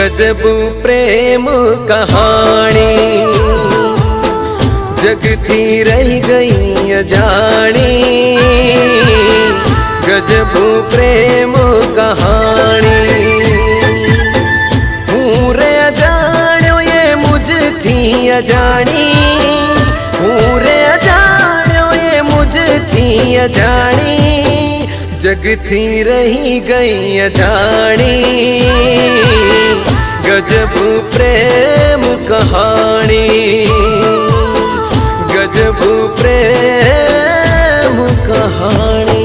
गजब प्रेम कहानी जगती रही गई अजाणी। गजब प्रेम कहानी हूँ रे अजाण्यो ये मुझथी अजाणी। हूँ रे अजाण्यो ये मुझथी अजाणी। जगती रही गई अजाणी। गजब प्रेम कहानी गजब प्रेम कहानी।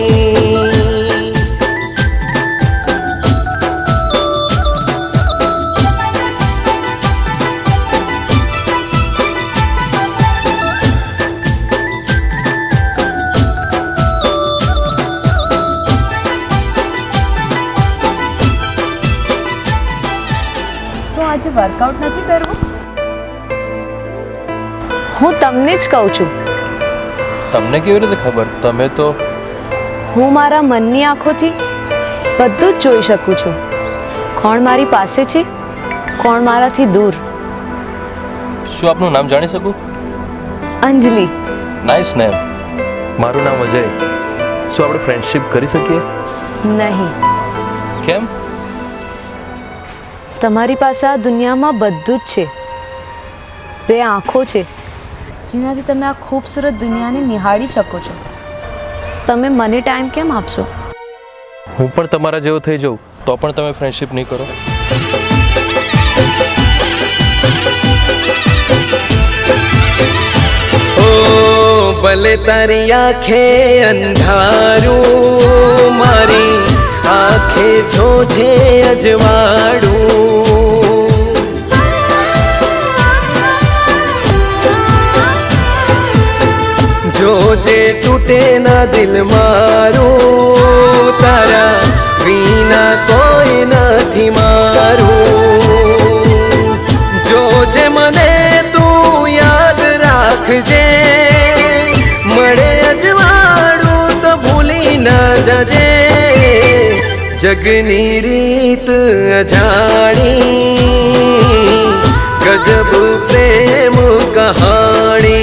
आज वर्कआउट नहीं करवू? हूँ तमने ज कहूं छू। तमने केवी रीते खबर? तमे तो हूँ मारा मननी आँखोथी बधुं ज जोई शकूं छूं। कोण मारी पासे छे, कोण माराथी दूर। શું આપનું નામ જાણી શકું? અંજલિ। Nice name. મારું નામ અજય। શું આપણે ફ્રેન્ડશિપ કરી શકીએ? નહીં। કેમ? તમારી પાસે આ દુનિયામાં બધું જ છે। બે આંખો છે જેનાથી તમે આ ખૂબસૂરત દુનિયાને નિહાળી શકો છો। તમે મને ટાઈમ કેમ આપશો? હું પણ તમારા જેવો થઈ જાઉં તો પણ તમે ફ્રેન્ડશિપ નહીં કરો? ओ भले तारी आँखे अंधारू मारी आँखे जोझे अजवाड़ू। जोजे टूटे ना दिल मारू तारा वीना कोई नहीं मारू। जोजे मने तू याद राखजे मळे अजवाड़ू तो भूली ना जाजे। जगनी रीत अजाणी गजब प्रेम कहानी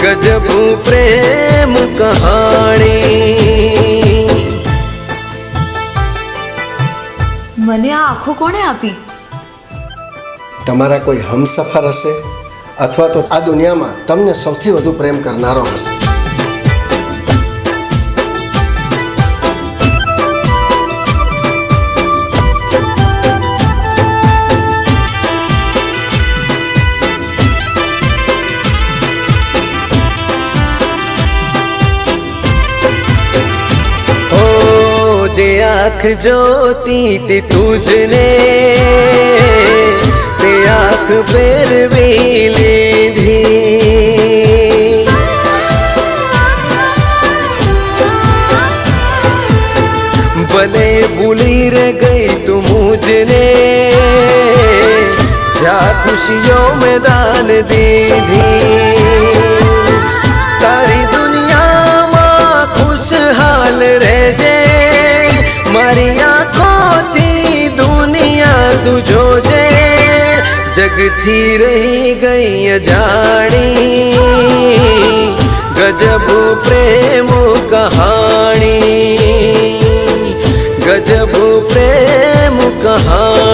गजब प्रेम कहानी। મને આ આંખો કોણે આપી? તમારા કોઈ હમસફર હશે અથવા તો આ દુનિયામાં તમને સૌથી વધુ પ્રેમ કરનારો હશે। जे आँख जोती थी तुझने ते आँख फेरवी लीधी। भले भूली रे गई तू मुझने जा खुशियों में दान दीधी। तारी दुनिया मां खुशहाल रहजे मारी आँखों थी दुनिया तू जोजे। जगती रही गई अजाणी गजब प्रेम कहानी गजब प्रेम कहानी।